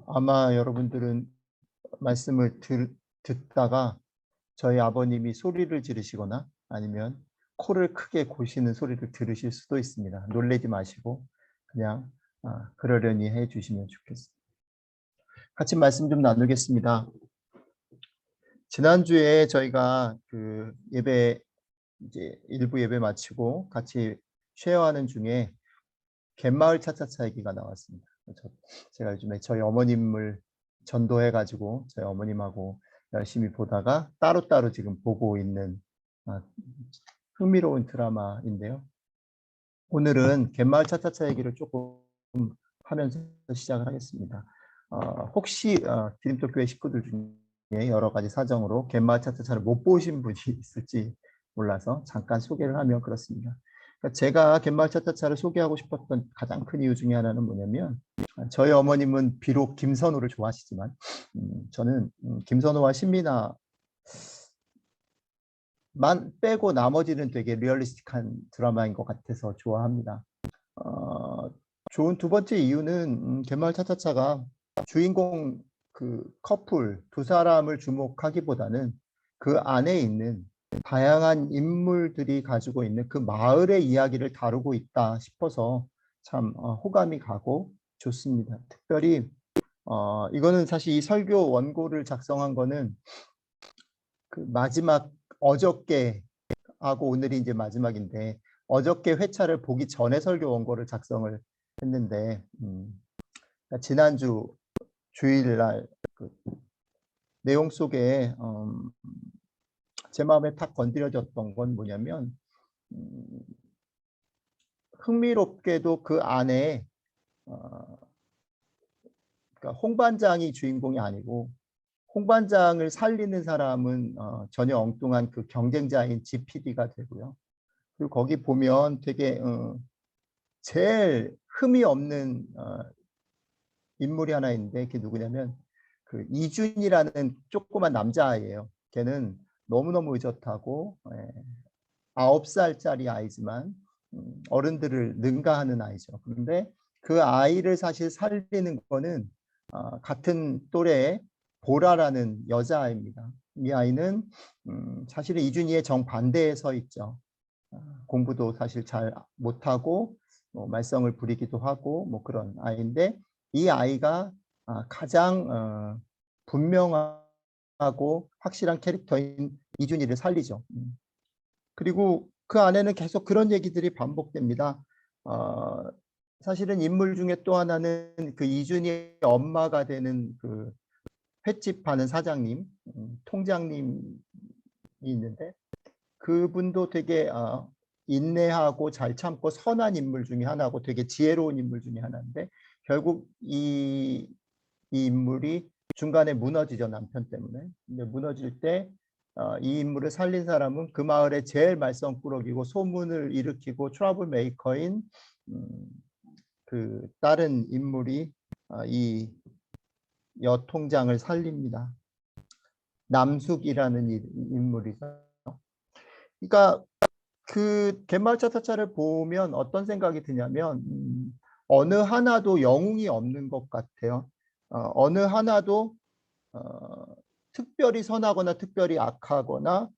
아마 여러분들은 말씀을 듣다가 저희 아버님이 소리를 지르시거나 아니면 코를 크게 고시는 소리를 들으실 수도 있습니다. 놀라지 마시고 그냥 그러려니 해 주시면 좋겠습니다. 같이 말씀 좀 나누겠습니다. 지난주에 저희가 그 예배 이제 일부 예배 마치고 같이 쉐어하는 중에 갯마을 차차차 얘기가 나왔습니다. 제가 요즘에 저희 어머님을 전도해 가지고 저희 어머님하고 열심히 보다가 따로따로 지금 보고 있는 흥미로운 드라마인데요. 오늘은 갯마을 차차차 얘기를 조금 하면서 시작을 하겠습니다. 혹시 기림토교회 식구들 중에 여러 가지 사정으로 갯마을 차차차를 못 보신 분이 있을지 몰라서 잠깐 소개를 하면 그렇습니다. 그러니까 제가 갯마을 차차차를 소개하고 싶었던 가장 큰 이유 중에 하나는 뭐냐면 저희 어머님은 비록 김선호를 좋아하시지만 저는 김선호와 신민아만 빼고 나머지는 되게 리얼리스틱한 드라마인 것 같아서 좋아합니다. 좋은 두 번째 이유는 갯마을 차차차가 주인공 그 커플 두 사람을 주목하기보다는 그 안에 있는 다양한 인물들이 가지고 있는 그 마을의 이야기를 다루고 있다 싶어서 참 호감이 가고 좋습니다. 특별히 이거는 사실 이 설교 원고를 작성한 거는 그 마지막 어저께 하고 오늘이 이제 마지막인데 어저께 회차를 보기 전에 설교 원고를 작성을 했는데 지난주 주일날 그 내용 속에 제 마음에 탁 건드려졌던 건 뭐냐면 흥미롭게도 그 안에 그러니까 홍반장이 주인공이 아니고 홍반장을 살리는 사람은 전혀 엉뚱한 그 경쟁자인 GPD가 되고요. 그리고 거기 보면 되게 제일 흠이 없는 인물이 하나 있는데 그게 누구냐면 그 이준이라는 조그만 남자아이예요. 걔는 너무너무 의젓하고 9살짜리 아이지만 어른들을 능가하는 아이죠. 그런데 그 아이를 사실 살리는 거는 같은 또래의 보라라는 여자아이입니다. 이 아이는 사실은 이준이의 정반대에 서 있죠. 공부도 사실 잘 못하고 말썽을 부리기도 하고 뭐 그런 아이인데 이 아이가 가장 분명하고 확실한 캐릭터인 이준이를 살리죠. 그리고 그 안에는 계속 그런 얘기들이 반복됩니다. 사실은 인물 중에 또 하나는 그 이준이의 엄마가 되는 그 횟집 하는 사장님, 통장님이 있는데 그분도 되게 인내하고 잘 참고 선한 인물 중에 하나고 되게 지혜로운 인물 중에 하나인데 결국 이 인물이 중간에 무너지죠, 남편 때문에. 근데 무너질 때 이 인물을 살린 사람은 그 마을의 제일 말썽꾸러기고 소문을 일으키고 트러블 메이커인 그 다른 인물이 이 여통장을 살립니다. 남숙이라는 인물이죠. 그러니까 그 갯마을 차차차를 보면 어떤 생각이 드냐면 어느 하나도 영웅이 없는 것 같아요. 어느 하나도 특별히 선하거나 특별히 악하거나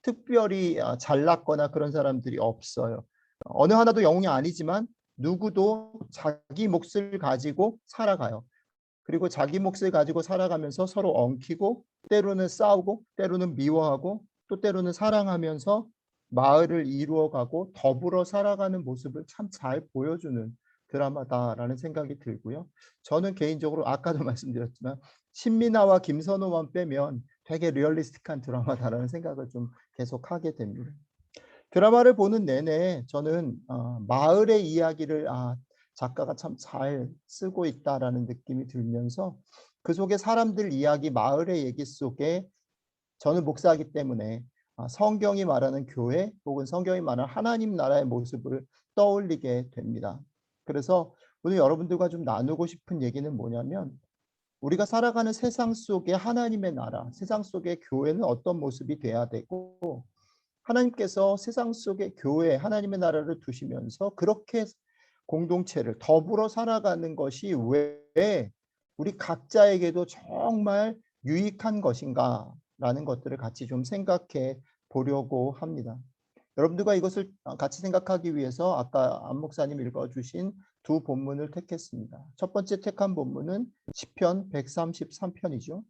특별히 잘났거나 그런 사람들이 없어요. 어느 하나도 영웅이 아니지만 누구도 자기 몫을 가지고 살아가요. 그리고 자기 몫을 가지고 살아가면서 서로 엉키고 때로는 싸우고 때로는 미워하고 또 때로는 사랑하면서 마을을 이루어가고 더불어 살아가는 모습을 참 잘 보여주는 드라마다라는 생각이 들고요. 저는 개인적으로 아까도 말씀드렸지만 신민아와 김선호만 빼면 되게 리얼리스틱한 드라마다라는 생각을 좀 계속하게 됩니다. 드라마를 보는 내내 저는 마을의 이야기를 작가가 참 잘 쓰고 있다라는 느낌이 들면서 그 속에 사람들 이야기, 마을의 얘기 속에 저는 목사이기 때문에 성경이 말하는 교회 혹은 성경이 말하는 하나님 나라의 모습을 떠올리게 됩니다. 그래서 오늘 여러분들과 좀 나누고 싶은 얘기는 뭐냐면 우리가 살아가는 세상 속에 하나님의 나라, 세상 속의 교회는 어떤 모습이 돼야 되고 하나님께서 세상 속의 교회, 하나님의 나라를 두시면서 그렇게 공동체를 더불어 살아가는 것이 왜 우리 각자에게도 정말 유익한 것인가라는 것들을 같이 좀 생각해 보려고 합니다. 여러분들과 이것을 같이 생각하기 위해서 아까 안 목사님 읽어주신 두 본문을 택했습니다. 첫 번째 택한 본문은 시편 133편이죠.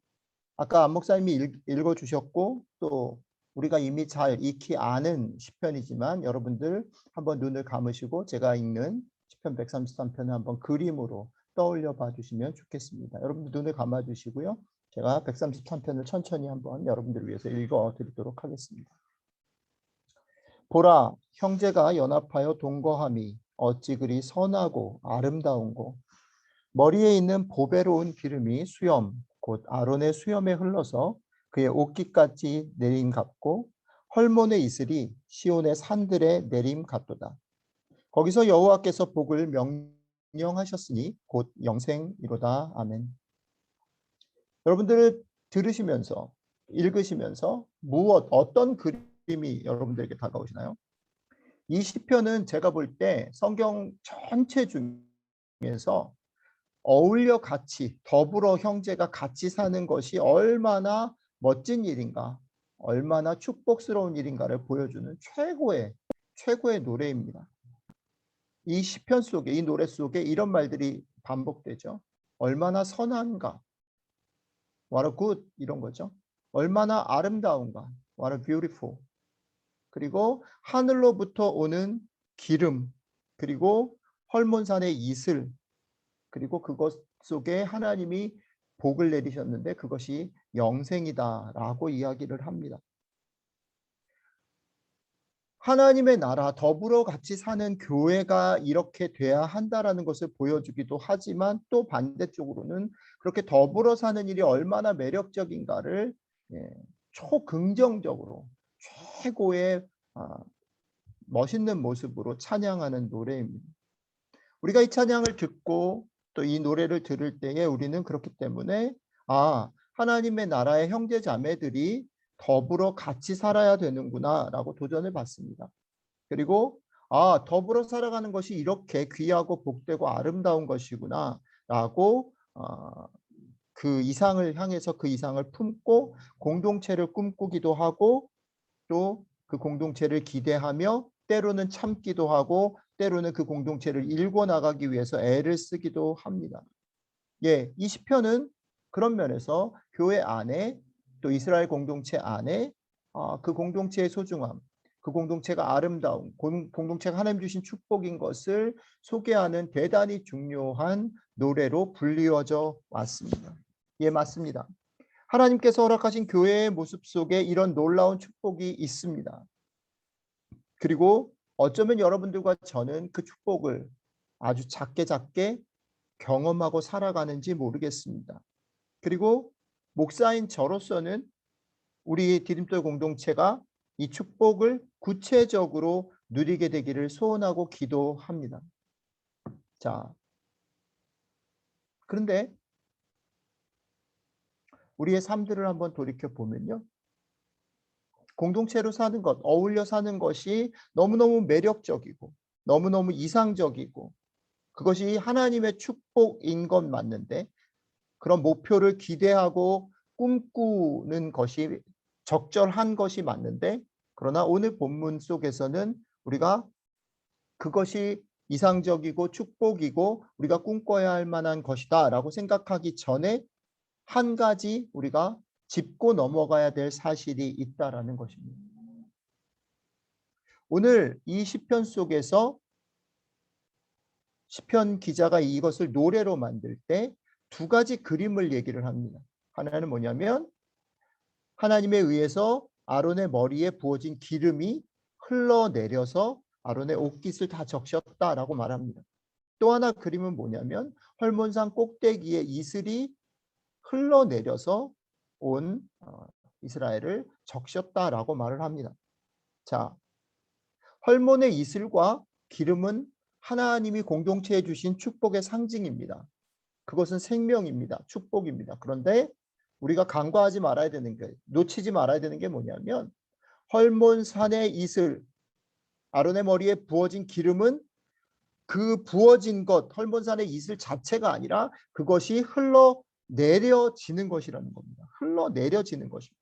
아까 안 목사님이 읽어주셨고 또 우리가 이미 잘 익히 아는 시편이지만 여러분들 한번 눈을 감으시고 제가 읽는 시편 133편을 한번 그림으로 떠올려 봐 주시면 좋겠습니다. 여러분들 눈을 감아 주시고요. 제가 133편을 천천히 한번 여러분들을 위해서 읽어 드리도록 하겠습니다. 보라, 형제가 연합하여 동거함이 어찌 그리 선하고 아름다운고, 머리에 있는 보배로운 기름이 수염 곧 아론의 수염에 흘러서 그의 옷깃같이 내림 같고, 헐몬의 이슬이 시온의 산들에 내림 같도다. 거기서 여호와께서 복을 명령하셨으니 곧 영생이로다. 아멘. 여러분들 들으시면서 읽으시면서 어떤 그림이 여러분들에게 다가오시나요? 이 시편은 제가 볼 때 성경 전체 중에서 어울려 같이 더불어 형제가 같이 사는 것이 얼마나 멋진 일인가, 얼마나 축복스러운 일인가를 보여주는 최고의 노래입니다. 이 시편 속에, 이 노래 속에 이런 말들이 반복되죠. 얼마나 선한가, what a good, 이런 거죠. 얼마나 아름다운가, what a beautiful. 그리고 하늘로부터 오는 기름, 그리고 헐몬산의 이슬, 그리고 그것 속에 하나님이 복을 내리셨는데 그것이 영생이다라고 이야기를 합니다. 하나님의 나라, 더불어 같이 사는 교회가 이렇게 돼야 한다라는 것을 보여주기도 하지만 또 반대쪽으로는 그렇게 더불어 사는 일이 얼마나 매력적인가를 초긍정적으로 최고의 멋있는 모습으로 찬양하는 노래입니다. 우리가 이 찬양을 듣고 또 이 노래를 들을 때에 우리는 그렇기 때문에 하나님의 나라의 형제 자매들이 더불어 같이 살아야 되는구나라고 도전을 받습니다. 그리고 더불어 살아가는 것이 이렇게 귀하고 복되고 아름다운 것이구나라고 그 이상을 향해서 그 이상을 품고 공동체를 꿈꾸기도 하고 또 그 공동체를 기대하며 때로는 참기도 하고 때로는 그 공동체를 일궈 나가기 위해서 애를 쓰기도 합니다. 이 시편은 그런 면에서 교회 안에 또 이스라엘 공동체 안에 그 공동체의 소중함, 그 공동체가 아름다움, 공동체가 하나님 주신 축복인 것을 소개하는 대단히 중요한 노래로 불리워져 왔습니다. 맞습니다. 하나님께서 허락하신 교회의 모습 속에 이런 놀라운 축복이 있습니다. 그리고 어쩌면 여러분들과 저는 그 축복을 아주 작게 경험하고 살아가는지 모르겠습니다. 그리고 목사인 저로서는 우리 디딤돌 공동체가 이 축복을 구체적으로 누리게 되기를 소원하고 기도합니다. 자, 그런데 우리의 삶들을 한번 돌이켜 보면요. 공동체로 사는 것, 어울려 사는 것이 너무너무 매력적이고 너무너무 이상적이고 그것이 하나님의 축복인 건 맞는데 그런 목표를 기대하고 꿈꾸는 것이 적절한 것이 맞는데 그러나 오늘 본문 속에서는 우리가 그것이 이상적이고 축복이고 우리가 꿈꿔야 할 만한 것이다 라고 생각하기 전에 한 가지 우리가 짚고 넘어가야 될 사실이 있다라는 것입니다. 오늘 이 시편 속에서 시편 기자가 이것을 노래로 만들 때 두 가지 그림을 얘기를 합니다. 하나는 뭐냐면 하나님에 의해서 아론의 머리에 부어진 기름이 흘러내려서 아론의 옷깃을 다 적셨다라고 말합니다. 또 하나 그림은 뭐냐면 헐몬산 꼭대기에 이슬이 흘러내려서 온 이스라엘을 적셨다라고 말을 합니다. 자, 헐몬의 이슬과 기름은 하나님이 공동체에 주신 축복의 상징입니다. 그것은 생명입니다. 축복입니다. 그런데 우리가 간과하지 말아야 되는 게, 놓치지 말아야 되는 게 뭐냐면 헐몬산의 이슬, 아론의 머리에 부어진 기름은 그 부어진 것, 헐몬산의 이슬 자체가 아니라 그것이 흘러내려지는 것이라는 겁니다. 흘러내려지는 것입니다.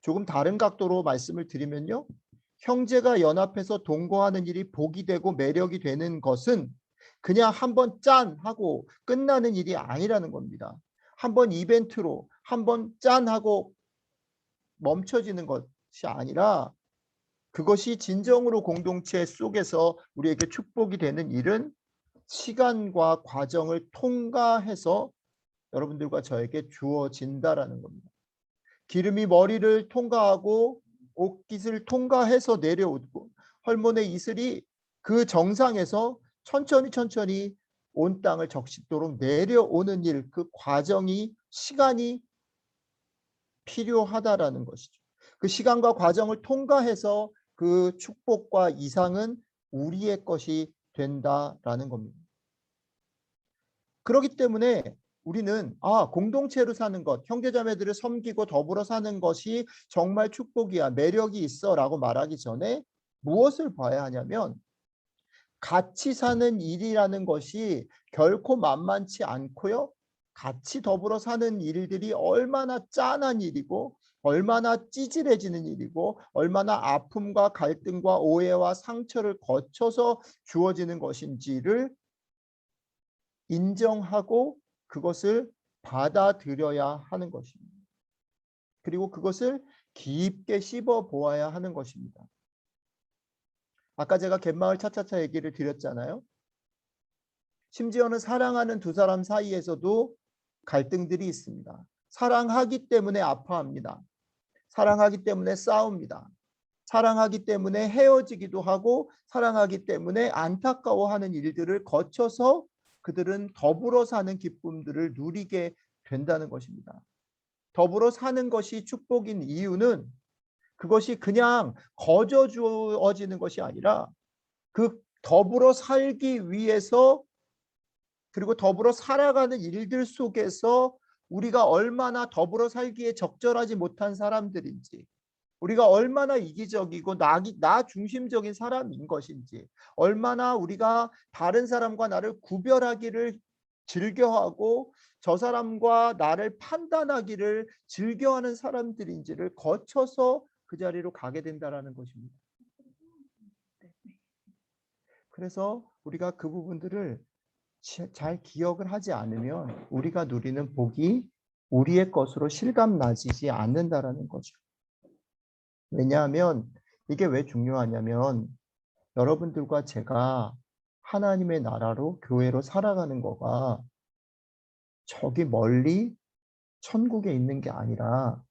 조금 다른 각도로 말씀을 드리면요. 형제가 연합해서 동거하는 일이 복이 되고 매력이 되는 것은 그냥 한번 짠 하고 끝나는 일이 아니라는 겁니다. 한번 이벤트로 한번 짠 하고 멈춰지는 것이 아니라 그것이 진정으로 공동체 속에서 우리에게 축복이 되는 일은 시간과 과정을 통과해서 여러분들과 저에게 주어진다라는 겁니다. 기름이 머리를 통과하고 옷깃을 통과해서 내려오고 헐몬의 이슬이 그 정상에서 천천히 온 땅을 적십도록 내려오는 일, 그 과정이 시간이 필요하다라는 것이죠. 그 시간과 과정을 통과해서 그 축복과 이상은 우리의 것이 된다라는 겁니다. 그렇기 때문에 우리는 공동체로 사는 것, 형제자매들을 섬기고 더불어 사는 것이 정말 축복이야, 매력이 있어 라고 말하기 전에 무엇을 봐야 하냐면 같이 사는 일이라는 것이 결코 만만치 않고요. 같이 더불어 사는 일들이 얼마나 짠한 일이고 얼마나 찌질해지는 일이고 얼마나 아픔과 갈등과 오해와 상처를 거쳐서 주어지는 것인지를 인정하고 그것을 받아들여야 하는 것입니다. 그리고 그것을 깊게 씹어 보아야 하는 것입니다. 아까 제가 갯마을 차차차 얘기를 드렸잖아요. 심지어는 사랑하는 두 사람 사이에서도 갈등들이 있습니다. 사랑하기 때문에 아파합니다. 사랑하기 때문에 싸웁니다. 사랑하기 때문에 헤어지기도 하고 사랑하기 때문에 안타까워하는 일들을 거쳐서 그들은 더불어 사는 기쁨들을 누리게 된다는 것입니다. 더불어 사는 것이 축복인 이유는 그것이 그냥 거저 주어지는 것이 아니라 그 더불어 살기 위해서 그리고 더불어 살아가는 일들 속에서 우리가 얼마나 더불어 살기에 적절하지 못한 사람들인지, 우리가 얼마나 이기적이고 나 중심적인 사람인 것인지, 얼마나 우리가 다른 사람과 나를 구별하기를 즐겨하고 저 사람과 나를 판단하기를 즐겨하는 사람들인지를 거쳐서 그 자리로 가게 된다는 것입니다. 그래서 우리가 그 부분들을 잘 기억을 하지 않으면 우리가 누리는 복이 우리의 것으로 실감나지 않는다라는 거죠. 왜냐하면 이게 왜 중요하냐면 여러분들과 제가 하나님의 나라로 교회로 살아가는 거가 저기 멀리 천국에 있는 게 아니라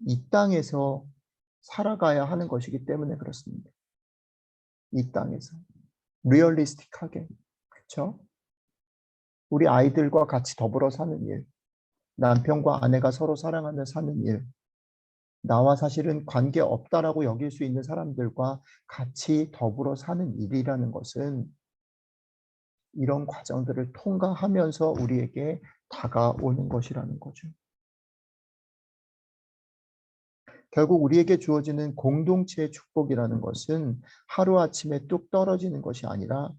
이 땅에서 살아가야 하는 것이기 때문에 그렇습니다. 이 땅에서 리얼리스틱하게, 그렇죠? 우리 아이들과 같이 더불어 사는 일, 남편과 아내가 서로 사랑하며 사는 일, 나와 사실은 관계 없다라고 여길 수 있는 사람들과 같이 더불어 사는 일이라는 것은 이런 과정들을 통과하면서 우리에게 다가오는 것이라는 거죠. 결국 우리에게 주어지는 공동체의 축복이라는 것은 하루아침에 뚝 떨어지는 것이 아니라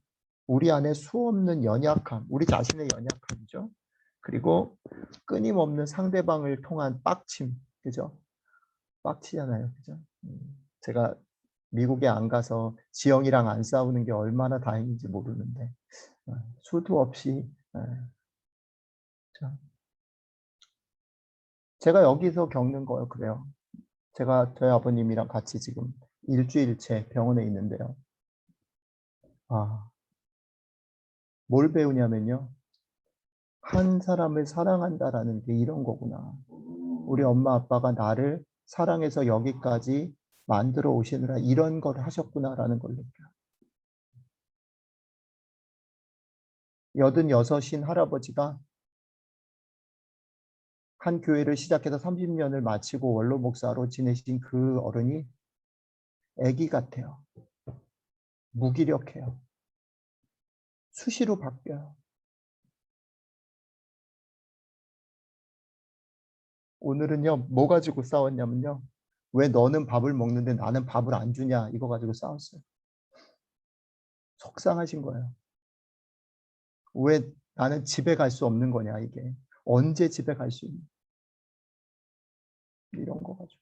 우리 안에 수없는 연약함, 우리 자신의 연약함이죠. 그리고 끊임없는 상대방을 통한 빡침, 그죠? 빡치잖아요, 그죠? 제가 미국에 안 가서 지영이랑 안 싸우는 게 얼마나 다행인지 모르는데 수도 없이 제가 여기서 겪는 거예요. 그래요. 제가 저희 아버님이랑 같이 지금 일주일째 병원에 있는데요. 뭘 배우냐면요. 한 사람을 사랑한다라는 게 이런 거구나. 우리 엄마 아빠가 나를 사랑해서 여기까지 만들어 오시느라 이런 걸 하셨구나라는 걸 느껴요. 86인 할아버지가 한 교회를 시작해서 30년을 마치고 원로 목사로 지내신 그 어른이 아기 같아요. 무기력해요. 수시로 바뀌어요. 오늘은요, 뭐 가지고 싸웠냐면요. 왜 너는 밥을 먹는데 나는 밥을 안 주냐, 이거 가지고 싸웠어요. 속상하신 거예요. 왜 나는 집에 갈 수 없는 거냐 이게. 언제 집에 갈 수 있는 이런 거 가지고.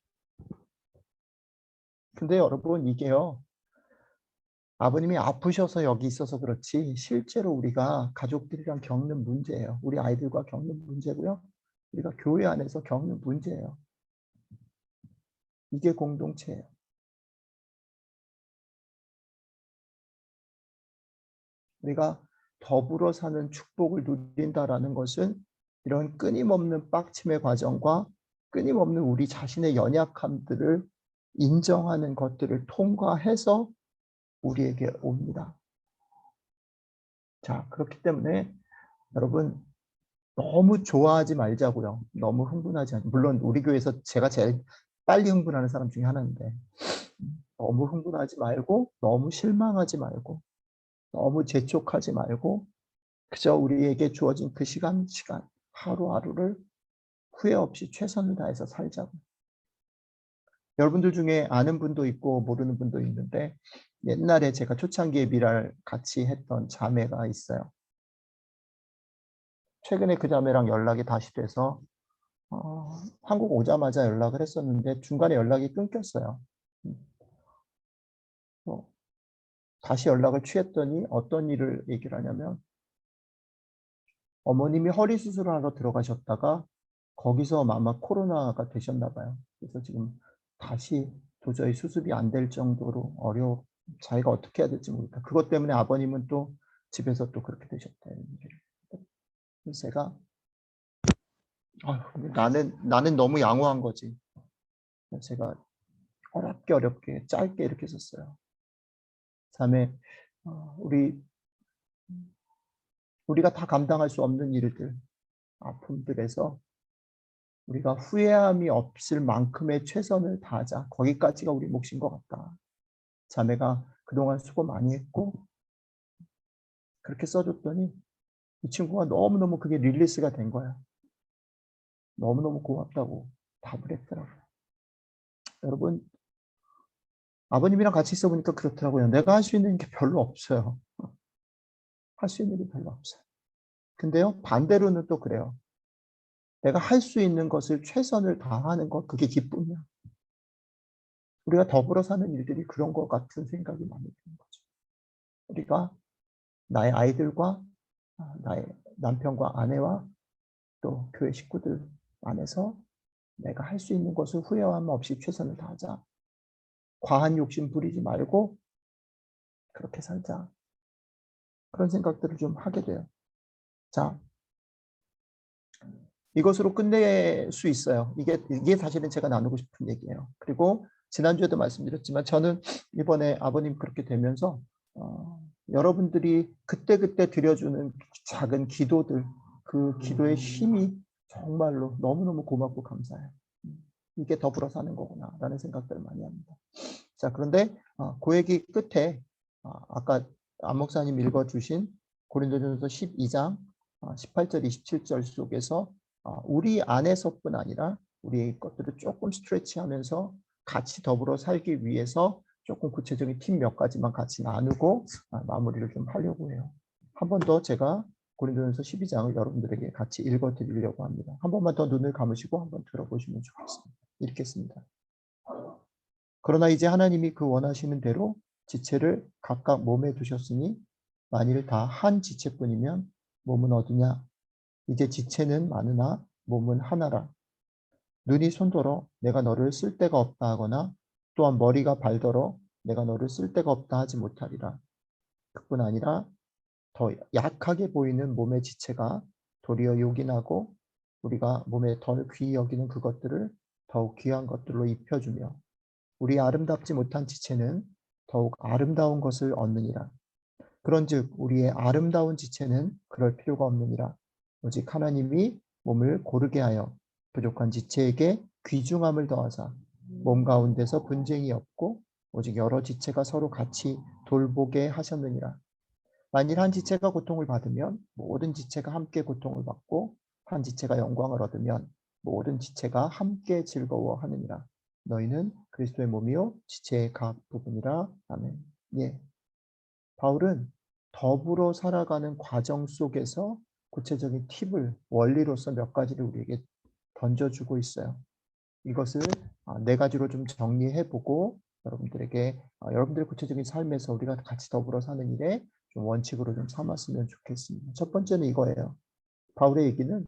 근데 여러분 이게요. 아버님이 아프셔서 여기 있어서 그렇지 실제로 우리가 가족들이랑 겪는 문제예요. 우리 아이들과 겪는 문제고요. 우리가 교회 안에서 겪는 문제예요. 이게 공동체예요. 우리가 더불어 사는 축복을 누린다라는 것은 이런 끊임없는 빡침의 과정과 끊임없는 우리 자신의 연약함들을 인정하는 것들을 통과해서 우리에게 옵니다. 자, 그렇기 때문에 여러분 너무 좋아하지 말자고요. 너무 흥분하지 않 물론 우리 교회에서 제가 제일 빨리 흥분하는 사람 중에 하나인데 너무 흥분하지 말고 너무 실망하지 말고 너무 재촉하지 말고 그저 우리에게 주어진 그 시간 하루하루를 후회 없이 최선을 다해서 살자고. 여러분들 중에 아는 분도 있고 모르는 분도 있는데 옛날에 제가 초창기에 미랄 같이 했던 자매가 있어요. 최근에 그 자매랑 연락이 다시 돼서 한국 오자마자 연락을 했었는데 중간에 연락이 끊겼어요. 뭐 다시 연락을 취했더니 어떤 일을 얘기를 하냐면 어머님이 허리 수술을 하러 들어가셨다가 거기서 아마 코로나가 되셨나 봐요. 그래서 지금 다시 도저히 수습이 안 될 정도로 자기가 어떻게 해야 될지 모르겠다. 그것 때문에 아버님은 또 집에서 또 그렇게 되셨다는 얘기를. 그래서 제가 나는 너무 양호한 거지. 그래서 제가 어렵게 짧게 이렇게 썼어요. 다음에 우리가 다 감당할 수 없는 일들, 아픔들에서 우리가 후회함이 없을 만큼의 최선을 다하자. 거기까지가 우리 몫인 것 같다. 자매가 그동안 수고 많이 했고 그렇게 써줬더니 이 친구가 너무너무 그게 릴리스가 된 거야. 너무너무 고맙다고 답을 했더라고요. 여러분 아버님이랑 같이 있어 보니까 그렇더라고요. 내가 할 수 있는 게 별로 없어요. 할 수 있는 게 별로 없어요. 근데요 반대로는 또 그래요. 내가 할 수 있는 것을 최선을 다하는 것 그게 기쁨이야. 우리가 더불어 사는 일들이 그런 것 같은 생각이 많이 드는 거죠. 우리가 나의 아이들과 나의 남편과 아내와 또 교회 식구들 안에서 내가 할 수 있는 것을 후회함 없이 최선을 다하자. 과한 욕심 부리지 말고 그렇게 살자. 그런 생각들을 좀 하게 돼요. 자, 이것으로 끝낼 수 있어요. 이게 사실은 제가 나누고 싶은 얘기예요. 그리고 지난주에도 말씀드렸지만 저는 이번에 아버님 그렇게 되면서 여러분들이 그때그때 드려주는 작은 기도들, 그 기도의 힘이 정말로 너무너무 고맙고 감사해요. 이게 더불어 사는 거구나라는 생각들을 많이 합니다. 자, 그런데 그 얘기 끝에 아까 안 목사님 읽어주신 고린도전서 12장 18절, 27절 속에서 우리 안에서뿐 아니라 우리의 것들을 조금 스트레치하면서 같이 더불어 살기 위해서 조금 구체적인 팁 몇 가지만 같이 나누고 마무리를 좀 하려고 해요. 한 번 더 제가 고린도전서 12장을 여러분들에게 같이 읽어드리려고 합니다. 한 번만 더 눈을 감으시고 한번 들어보시면 좋겠습니다. 읽겠습니다. 그러나 이제 하나님이 그 원하시는 대로 지체를 각각 몸에 두셨으니 만일 다 한 지체뿐이면 몸은 어디냐? 이제 지체는 많으나 몸은 하나라. 눈이 손더러 내가 너를 쓸 데가 없다 하거나 또한 머리가 발더러 내가 너를 쓸 데가 없다 하지 못하리라. 그뿐 아니라 더 약하게 보이는 몸의 지체가 도리어 요긴하고 우리가 몸에 덜 귀히 여기는 그것들을 더욱 귀한 것들로 입혀주며 우리 아름답지 못한 지체는 더욱 아름다운 것을 얻느니라. 그런즉 우리의 아름다운 지체는 그럴 필요가 없느니라. 오직 하나님이 몸을 고르게 하여 부족한 지체에게 귀중함을 더하사 몸 가운데서 분쟁이 없고 오직 여러 지체가 서로 같이 돌보게 하셨느니라. 만일 한 지체가 고통을 받으면 모든 지체가 함께 고통을 받고 한 지체가 영광을 얻으면 모든 지체가 함께 즐거워하느니라. 너희는 그리스도의 몸이요 지체의 각 부분이라. 아멘. 예. 바울은 더불어 살아가는 과정 속에서 구체적인 팁을 원리로서 몇 가지를 우리에게 던져주고 있어요. 이것을 네 가지로 좀 정리해 보고 여러분들에게 여러분들의 구체적인 삶에서 우리가 같이 더불어 사는 일에 좀 원칙으로 좀 삼았으면 좋겠습니다. 첫 번째는 이거예요. 바울의 얘기는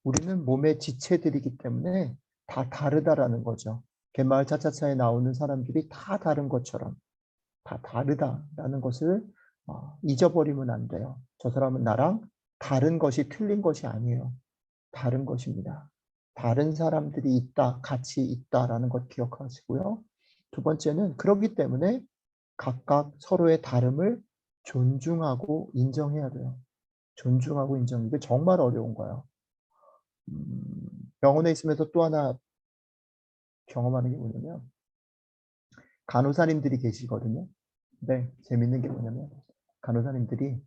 우리는 몸의 지체들이기 때문에 다 다르다라는 거죠. 갯마을 차차차에 나오는 사람들이 다 다른 것처럼 다 다르다라는 것을 잊어버리면 안 돼요. 저 사람은 나랑 다른 것이 틀린 것이 아니에요. 다른 것입니다. 다른 사람들이 있다, 같이 있다라는 것 기억하시고요. 두 번째는 그렇기 때문에 각각 서로의 다름을 존중하고 인정해야 돼요. 존중하고 인정. 이게 정말 어려운 거예요. 병원에 있으면서 또 하나 경험하는 게 뭐냐면 간호사님들이 계시거든요. 근데 재밌는 게 뭐냐면 간호사님들이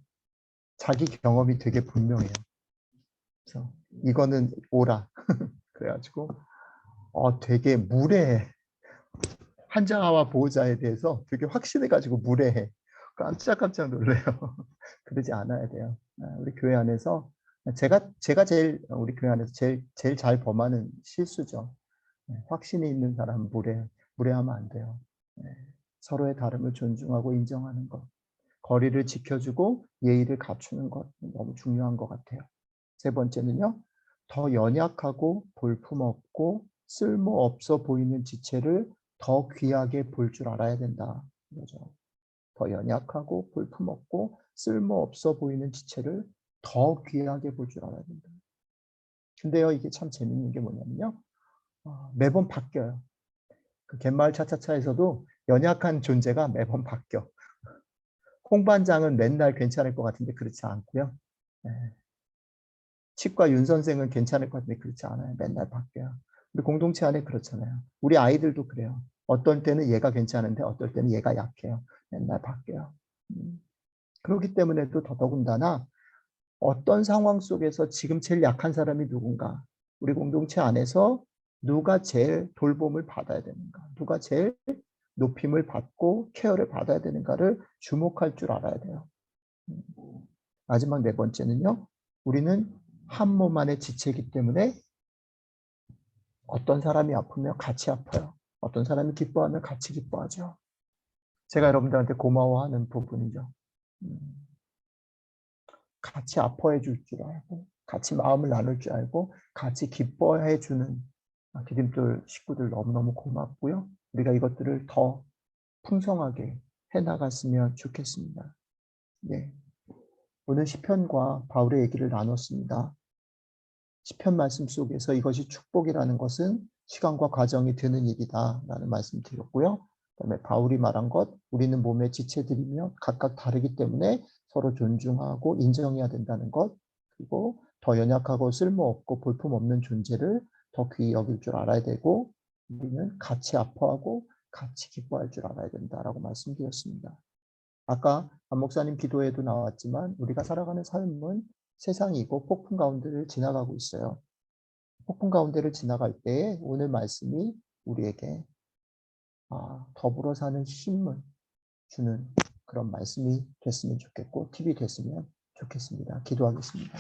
자기 경험이 되게 분명해요. 그래서 이거는 오라. 그래가지고 되게 무례해. 환자와 보호자에 대해서 되게 확신해가지고 무례해. 깜짝깜짝 놀래요. 그러지 않아야 돼요. 우리 교회 안에서 제가 제일 우리 교회 안에서 제일 잘 범하는 실수죠. 확신이 있는 사람 무례하면 안 돼요. 서로의 다름을 존중하고 인정하는 것, 거리를 지켜주고 예의를 갖추는 것 너무 중요한 것 같아요. 세 번째는요, 더 연약하고 볼품없고 쓸모없어 보이는 지체를 더 귀하게 볼 줄 알아야 된다. 그죠? 더 연약하고 볼품없고 쓸모없어 보이는 지체를 더 귀하게 볼 줄 알아야 된다. 근데요, 이게 참 재밌는 게 뭐냐면요, 매번 바뀌어요. 그 갯마을 차차차에서도 연약한 존재가 매번 바뀌어. 홍반장은 맨날 괜찮을 것 같은데 그렇지 않고요. 네. 치과 윤 선생은 괜찮을 것 같은데 그렇지 않아요. 맨날 바뀌어요. 우리 공동체 안에 그렇잖아요. 우리 아이들도 그래요. 어떤 때는 얘가 괜찮은데 어떨 때는 얘가 약해요. 맨날 바뀌어요. 그렇기 때문에 또 더더군다나 어떤 상황 속에서 지금 제일 약한 사람이 누군가, 우리 공동체 안에서 누가 제일 돌봄을 받아야 되는가, 누가 제일 높임을 받고 케어를 받아야 되는가를 주목할 줄 알아야 돼요. 마지막 네 번째는요. 우리는 한 몸 안의 지체이기 때문에 어떤 사람이 아프면 같이 아파요. 어떤 사람이 기뻐하면 같이 기뻐하죠. 제가 여러분들한테 고마워하는 부분이죠. 같이 아파해 줄 줄 알고 같이 마음을 나눌 줄 알고 같이 기뻐해 주는 디딤돌 식구들 너무너무 고맙고요. 우리가 이것들을 더 풍성하게 해 나갔으면 좋겠습니다. 네. 오늘 시편과 바울의 얘기를 나눴습니다. 시편 말씀 속에서 이것이 축복이라는 것은 시간과 과정이 드는 일이다라는 말씀 드렸고요. 그다음에 바울이 말한 것, 우리는 몸의 지체들이며 각각 다르기 때문에 서로 존중하고 인정해야 된다는 것, 그리고 더 연약하고 쓸모없고 볼품없는 존재를 더 귀히 여길 줄 알아야 되고, 우리는 같이 아파하고 같이 기뻐할 줄 알아야 된다라고 말씀드렸습니다. 아까 안 목사님 기도에도 나왔지만 우리가 살아가는 삶은 세상이고 폭풍 가운데를 지나가고 있어요. 폭풍 가운데를 지나갈 때에 오늘 말씀이 우리에게 더불어 사는 힘을 주는 그런 말씀이 됐으면 좋겠고 팁이 됐으면 좋겠습니다. 기도하겠습니다.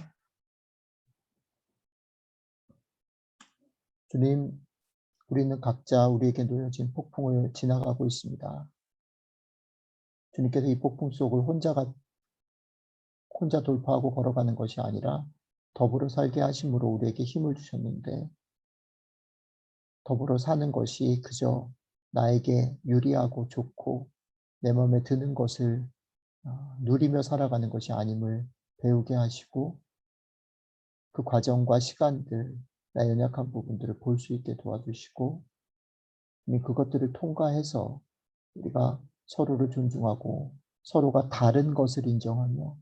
주님, 우리는 각자 우리에게 놓여진 폭풍을 지나가고 있습니다. 주님께서 이 폭풍 속을 혼자 돌파하고 걸어가는 것이 아니라 더불어 살게 하심으로 우리에게 힘을 주셨는데 더불어 사는 것이 그저 나에게 유리하고 좋고 내 마음에 드는 것을 누리며 살아가는 것이 아님을 배우게 하시고 그 과정과 시간들, 나의 연약한 부분들을 볼 수 있게 도와주시고 그것들을 통과해서 우리가 서로를 존중하고 서로가 다른 것을 인정하며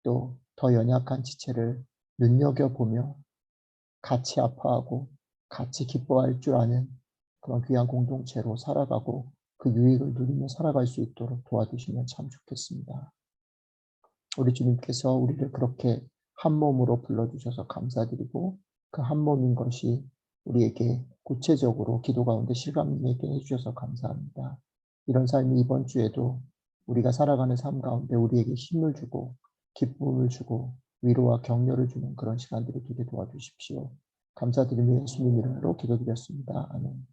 또 더 연약한 지체를 눈여겨보며 같이 아파하고 같이 기뻐할 줄 아는 그런 귀한 공동체로 살아가고 그 유익을 누리며 살아갈 수 있도록 도와주시면 참 좋겠습니다. 우리 주님께서 우리를 그렇게 한 몸으로 불러주셔서 감사드리고 그 한 몸인 것이 우리에게 구체적으로 기도 가운데 실감되게 해주셔서 감사합니다. 이런 삶이 이번 주에도 우리가 살아가는 삶 가운데 우리에게 힘을 주고 기쁨을 주고 위로와 격려를 주는 그런 시간들이 되게 도와주십시오. 감사드리며 예수님 이름으로 기도드렸습니다. 아멘.